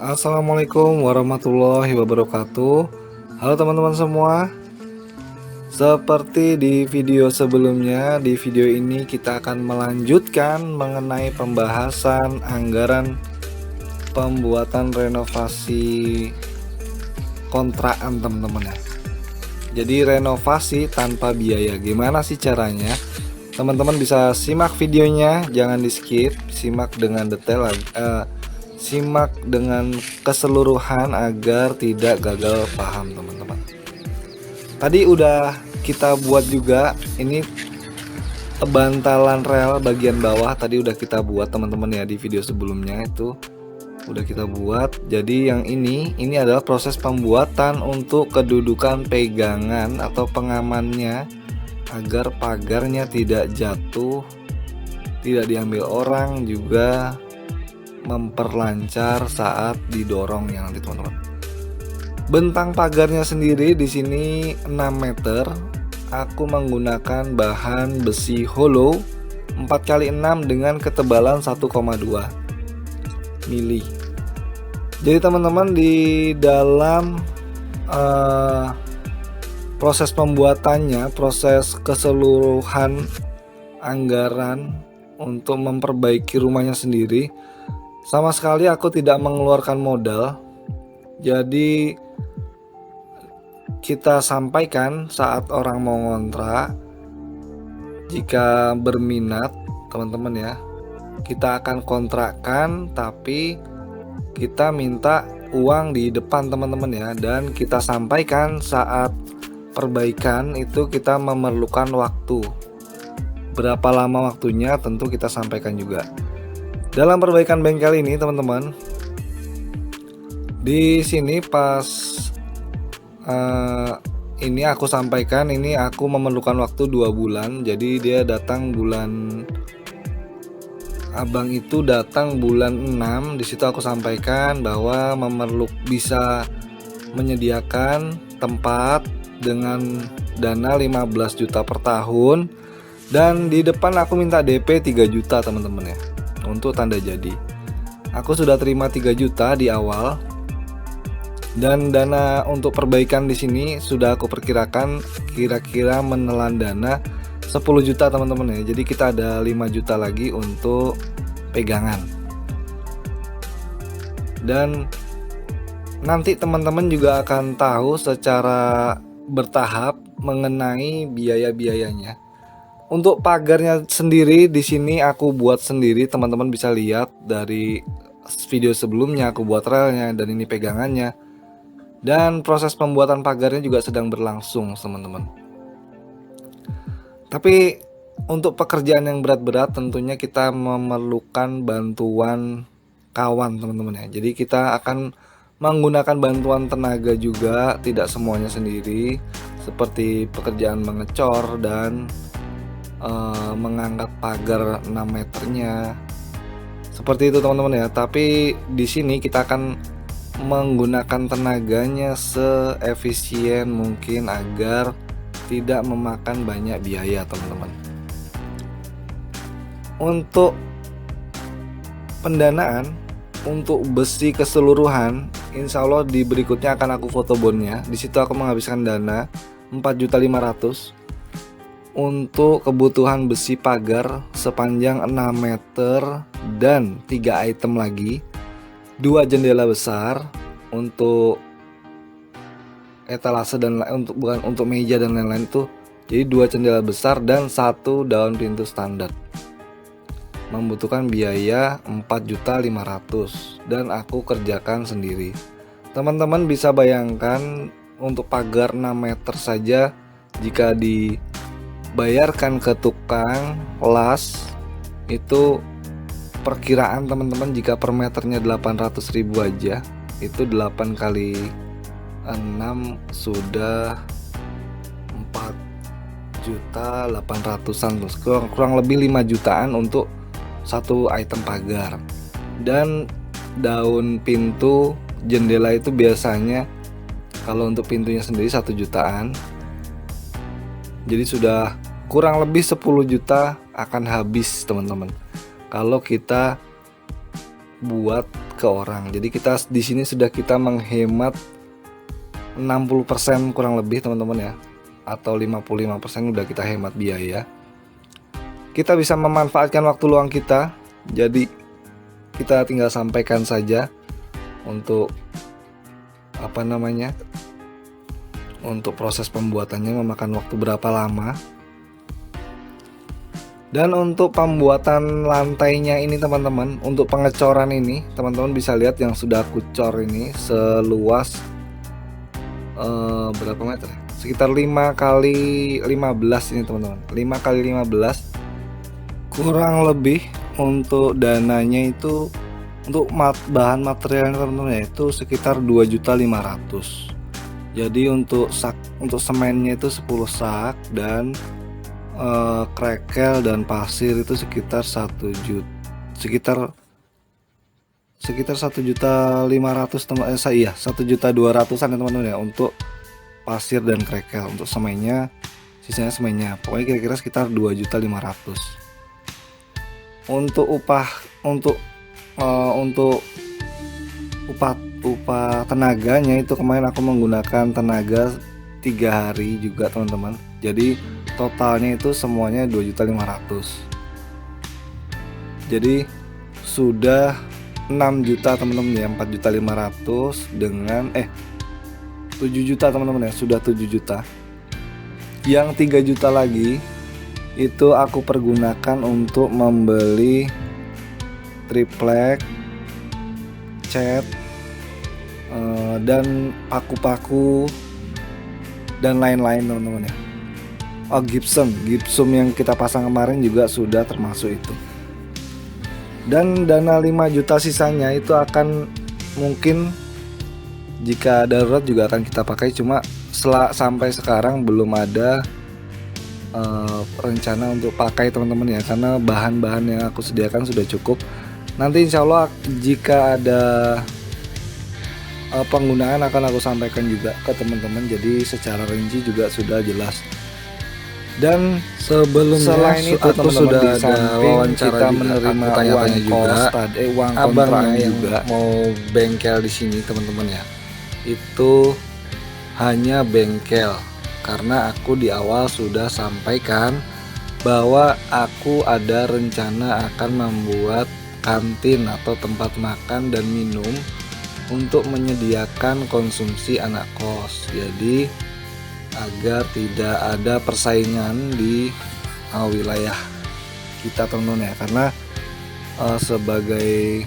Assalamualaikum warahmatullahi wabarakatuh. Halo teman-teman semua. Seperti di video sebelumnya, di video ini kita akan melanjutkan mengenai pembahasan anggaran pembuatan renovasi kontrakan teman-teman ya. Jadi renovasi tanpa biaya, gimana sih caranya? Teman-teman bisa simak videonya, jangan di skip, simak dengan detail, simak dengan keseluruhan agar tidak gagal paham teman-teman. Tadi udah kita buat juga ini bantalan rel bagian bawah, tadi udah kita buat teman-teman ya, di video sebelumnya itu udah kita buat. Jadi yang ini adalah proses pembuatan untuk kedudukan pegangan atau pengamannya agar pagarnya tidak jatuh, tidak diambil orang, juga memperlancar saat didorong ya nanti teman-teman. Bentang pagarnya sendiri di sini 6 meter. Aku menggunakan bahan besi hollow 4x6 dengan ketebalan 1,2 mili. Jadi teman-teman di dalam proses pembuatannya, proses keseluruhan anggaran untuk memperbaiki rumahnya sendiri, sama sekali aku tidak mengeluarkan modal. Jadi kita sampaikan saat orang mau ngontrak. Jika berminat teman-teman ya, kita akan kontrakkan, tapi kita minta uang di depan teman-teman ya, dan kita sampaikan saat perbaikan itu kita memerlukan waktu. Berapa lama waktunya tentu kita sampaikan juga. Dalam perbaikan bengkel ini teman-teman, di sini pas ini aku sampaikan, ini aku memerlukan waktu 2 bulan. Jadi dia datang bulan, abang itu datang bulan 6. Di situ aku sampaikan bahwa bisa menyediakan tempat dengan dana 15 juta per tahun, dan di depan aku minta DP 3 juta teman-teman ya, untuk tanda jadi. Aku sudah terima 3 juta di awal, dan dana untuk perbaikan di sini sudah aku perkirakan kira-kira menelan dana 10 juta teman-teman ya. Jadi kita ada 5 juta lagi untuk pegangan. Dan nanti teman-teman juga akan tahu secara bertahap mengenai biaya-biayanya. Untuk pagarnya sendiri di sini aku buat sendiri, teman-teman bisa lihat dari video sebelumnya aku buat relnya, dan ini pegangannya. Dan proses pembuatan pagarnya juga sedang berlangsung teman-teman. Tapi untuk pekerjaan yang berat-berat tentunya kita memerlukan bantuan kawan teman-teman ya. Jadi kita akan menggunakan bantuan tenaga juga, tidak semuanya sendiri, seperti pekerjaan mengecor dan mengangkat pagar 6 meternya. Seperti itu teman-teman ya. Tapi di sini kita akan menggunakan tenaganya seefisien mungkin agar tidak memakan banyak biaya teman-teman. Untuk pendanaan untuk besi keseluruhan, insya Allah di berikutnya akan aku foto bondnya. Di situ aku menghabiskan dana 4.500.000 untuk kebutuhan besi pagar sepanjang 6 meter dan 3 item lagi, 2 jendela besar untuk etalase dan untuk meja dan lain-lain itu. Jadi 2 jendela besar dan 1 daun pintu standar. Membutuhkan biaya 4.500.000 dan aku kerjakan sendiri. Teman-teman bisa bayangkan untuk pagar 6 meter saja, jika dibayarkan ke tukang las itu perkiraan teman-teman, jika per meternya 800.000 aja, itu 8 kali 6 sudah 4.800.000-an, kurang lebih 5 jutaan untuk satu item pagar. Dan daun pintu jendela itu biasanya kalau untuk pintunya sendiri 1 jutaan. Jadi sudah kurang lebih 10 juta akan habis teman-teman kalau kita buat ke orang. Jadi kita di sini sudah kita menghemat 60% kurang lebih teman-teman ya, atau 55% udah kita hemat biaya. Kita bisa memanfaatkan waktu luang kita, jadi kita tinggal sampaikan saja untuk untuk proses pembuatannya memakan waktu berapa lama. Dan untuk pembuatan lantainya ini teman-teman, untuk pengecoran ini teman-teman bisa lihat yang sudah aku cor ini seluas berapa meter? Sekitar 5 kali 15 ini teman-teman, 5 kali 15 kurang lebih. Untuk dananya itu untuk bahan materialnya teman-teman ya, itu sekitar 2.500.000. Jadi untuk semennya itu 10 sak, dan krekel dan pasir itu sekitar 1.200.000 ya, 1.200.000-an ya teman-teman ya, untuk pasir dan krekel. Untuk semennya, sisanya semennya, pokoknya kira-kira sekitar 2.500.000. Untuk upah tenaganya itu kemarin aku menggunakan tenaga 3 hari juga teman-teman. Jadi totalnya itu semuanya 2.500.000. Jadi sudah 6 juta teman-teman ya, 4.500.000 dengan 7 juta teman-teman ya, sudah 7 juta. Yang 3 juta lagi itu aku pergunakan untuk membeli triplek, cat, dan paku-paku dan lain-lain teman-teman ya. Gypsum yang kita pasang kemarin juga sudah termasuk itu. Dan dana 5 juta sisanya itu akan mungkin jika darurat juga akan kita pakai, cuma sampai sekarang belum ada rencana untuk pakai teman-teman ya, karena bahan-bahan yang aku sediakan sudah cukup. Nanti insya Allah jika ada penggunaan akan aku sampaikan juga ke teman-teman, jadi secara rinci juga sudah jelas. Dan sebelumnya selain itu aku sudah ada wawancara kita menerima uang kos, uang kontrakan juga mau bengkel di sini teman-teman ya. Itu hanya bengkel, karena aku di awal sudah sampaikan bahwa aku ada rencana akan membuat kantin atau tempat makan dan minum untuk menyediakan konsumsi anak kos. Jadi agar tidak ada persaingan di wilayah kita teman-teman ya, karena sebagai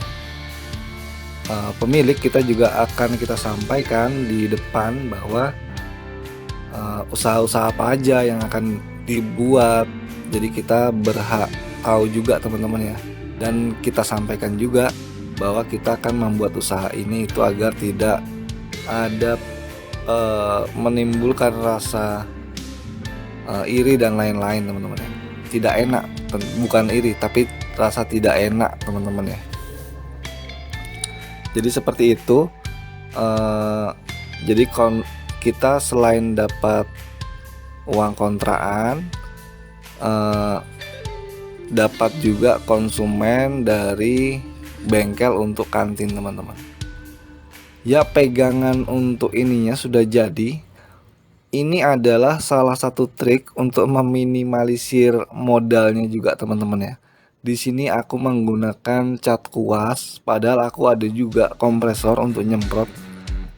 pemilik kita juga akan kita sampaikan di depan bahwa usaha-usaha apa aja yang akan dibuat. Jadi kita berhak tahu juga teman-teman ya, dan kita sampaikan juga bahwa kita akan membuat usaha ini itu agar tidak ada menimbulkan rasa iri dan lain-lain teman-teman ya. Tidak enak, bukan iri tapi rasa tidak enak teman-teman ya. Jadi seperti itu. Jadi kita selain dapat uang kontrakan, dapat juga konsumen dari bengkel untuk kantin teman-teman. Ya, pegangan untuk ininya sudah jadi. Ini adalah salah satu trik untuk meminimalisir modalnya juga teman-teman ya. Di sini aku menggunakan cat kuas, padahal aku ada juga kompresor untuk nyemprot.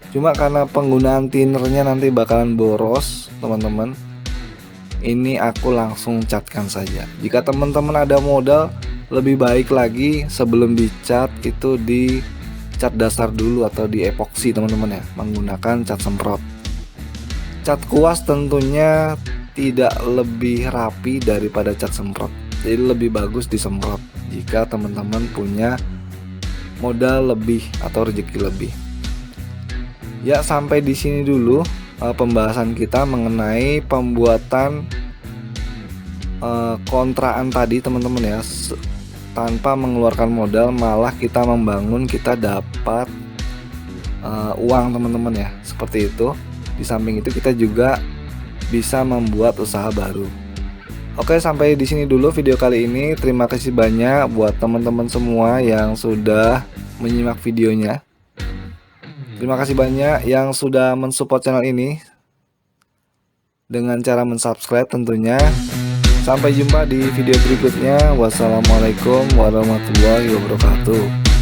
Cuma karena penggunaan thinnernya nanti bakalan boros teman-teman, ini aku langsung catkan saja. Jika teman-teman ada modal, lebih baik lagi sebelum dicat itu di cat dasar dulu atau di epoksi teman-teman ya, menggunakan cat semprot. Cat kuas tentunya tidak lebih rapi daripada cat semprot, jadi lebih bagus disemprot jika teman-teman punya modal lebih atau rezeki lebih. Ya, sampai di sini dulu pembahasan kita mengenai pembuatan kontrakan tadi teman-teman ya. Tanpa mengeluarkan modal, malah kita membangun, kita dapat uang teman-teman ya, seperti itu. Di samping itu kita juga bisa membuat usaha baru. Oke, sampai di sini dulu video kali ini. Terima kasih banyak buat teman-teman semua yang sudah menyimak videonya. Terima kasih banyak yang sudah mensupport channel ini dengan cara mensubscribe tentunya. Sampai jumpa di video berikutnya. Wassalamualaikum warahmatullahi wabarakatuh.